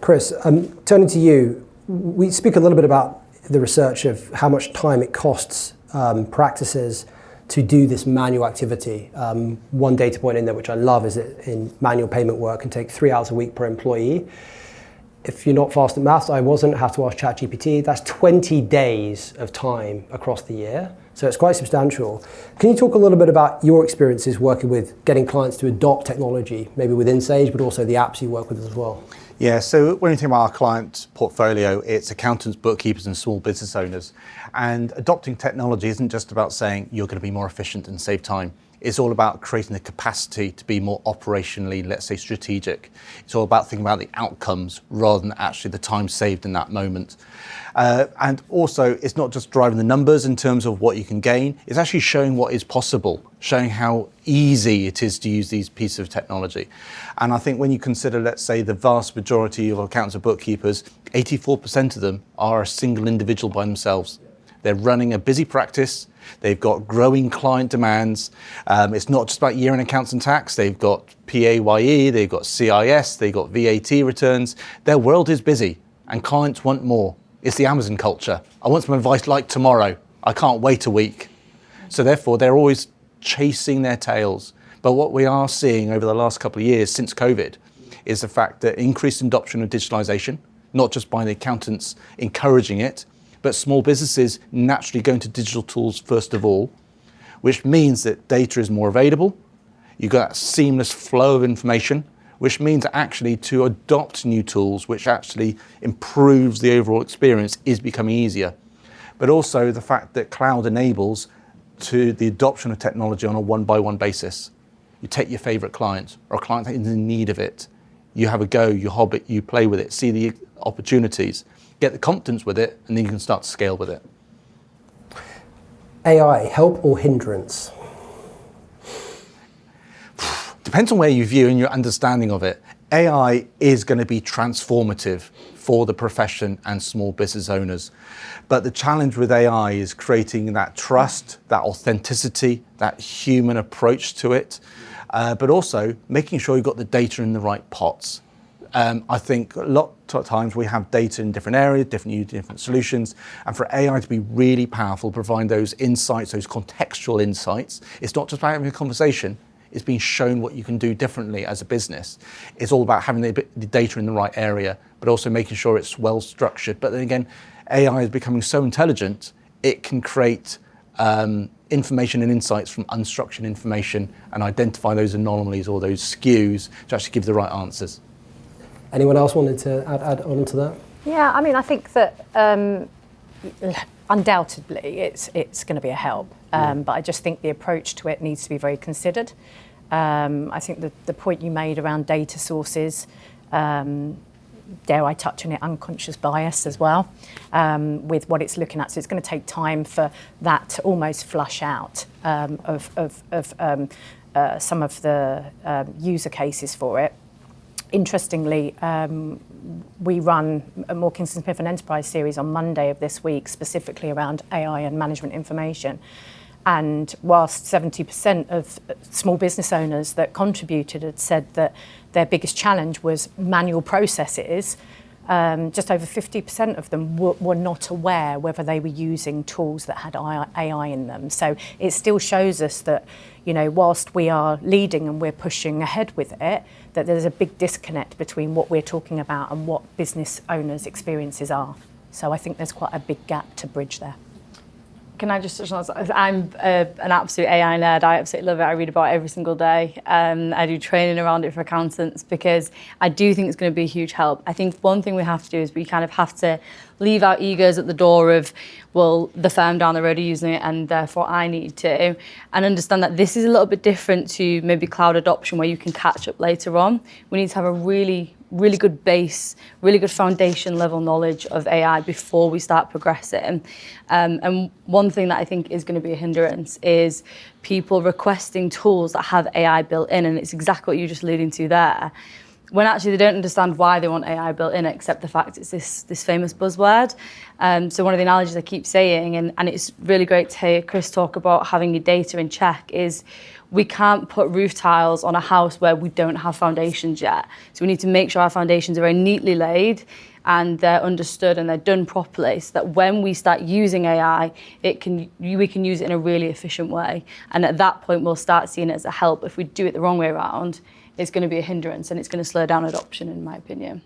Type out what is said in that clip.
Chris, turning to you, we speak a little bit about the research of how much time it costs practices to do this manual activity. One data point in there which I love is that in manual payment work can take 3 hours a week per employee. If you're not fast at maths, I wasn't, have to ask ChatGPT, that's 20 days of time across the year. So it's quite substantial. Can you talk a little bit about your experiences working with getting clients to adopt technology, maybe within Sage, but also the apps you work with as well? Yeah, so when you think about our client portfolio, it's accountants, bookkeepers and small business owners. And adopting technology isn't just about saying you're going to be more efficient and save time. It's all about creating the capacity to be more operationally, let's say, strategic. It's all about thinking about the outcomes rather than actually the time saved in that moment. And also, it's not just driving the numbers in terms of what you can gain, it's actually showing what is possible, showing how easy it is to use these pieces of technology. And I think when you consider, let's say, the vast majority of accountants and bookkeepers, 84% of them are a single individual by themselves. They're running a busy practice. They've got growing client demands. It's not just about year-end accounts and tax. They've got PAYE, they've got CIS, they've got VAT returns. Their world is busy and clients want more. It's the Amazon culture. I want some advice like tomorrow. I can't wait a week. So therefore, they're always chasing their tails. But what we are seeing over the last couple of years since COVID is the fact that increased adoption of digitalization, not just by the accountants encouraging it, but small businesses naturally going to digital tools first of all, which means that data is more available. You've got that seamless flow of information, which means actually to adopt new tools, which actually improves the overall experience, is becoming easier. But also the fact that cloud enables to the adoption of technology on a one-by-one basis. You take your favorite client or a client that is in need of it. You have a go, you hobbit, you play with it, see the opportunities, get the confidence with it, and then you can start to scale with it. AI, help or hindrance? Depends on where you view and your understanding of it. AI is going to be transformative for the profession and small business owners. But the challenge with AI is creating that trust, that authenticity, that human approach to it, but also making sure you've got the data in the right pots. I think a lot of times we have data in different areas, different solutions, and for AI to be really powerful, provide those insights, those contextual insights, it's not just about having a conversation, it's being shown what you can do differently as a business. It's all about having the data in the right area, but also making sure it's well structured. But then again, AI is becoming so intelligent, it can create information and insights from unstructured information and identify those anomalies or those skews to actually give the right answers. Anyone else wanted to add on to that? Yeah, I mean, I think that undoubtedly it's going to be a help, but I just think the approach to it needs to be very considered. I think the point you made around data sources, dare I touch on it, unconscious bias as well, with what it's looking at. So it's going to take time for that to almost flush out of some of the user cases for it. Interestingly, we run a more Kingston Smith and Enterprise series on Monday of this week, specifically around AI and management information. And whilst 70% of small business owners that contributed had said that their biggest challenge was manual processes, just over 50% of them were not aware whether they were using tools that had AI in them. So it still shows us that, you know, whilst we are leading and we're pushing ahead with it, that there's a big disconnect between what we're talking about and what business owners' experiences are. So I think there's quite a big gap to bridge there. Can I just touch on this? I'm an absolute AI nerd. I absolutely love it. I read about it every single day. I do training around it for accountants because I do think it's going to be a huge help. I think one thing we have to do is we kind of have to leave our egos at the door of, well, the firm down the road are using it and therefore I need to, and understand that this is a little bit different to maybe cloud adoption where you can catch up later on. We need to have a really good base, really good foundation level knowledge of AI before we start progressing. And one thing that I think is going to be a hindrance is people requesting tools that have AI built in, and it's exactly what you're just alluding to there, when actually they don't understand why they want AI built in, except the fact it's this famous buzzword. So one of the analogies I keep saying, and it's really great to hear Chris talk about having your data in check, is we can't put roof tiles on a house where we don't have foundations yet. So we need to make sure our foundations are very neatly laid and they're understood and they're done properly, so that when we start using AI, we can use it in a really efficient way. And at that point, we'll start seeing it as a help. If we do it the wrong way around, it's going to be a hindrance and it's going to slow down adoption, in my opinion.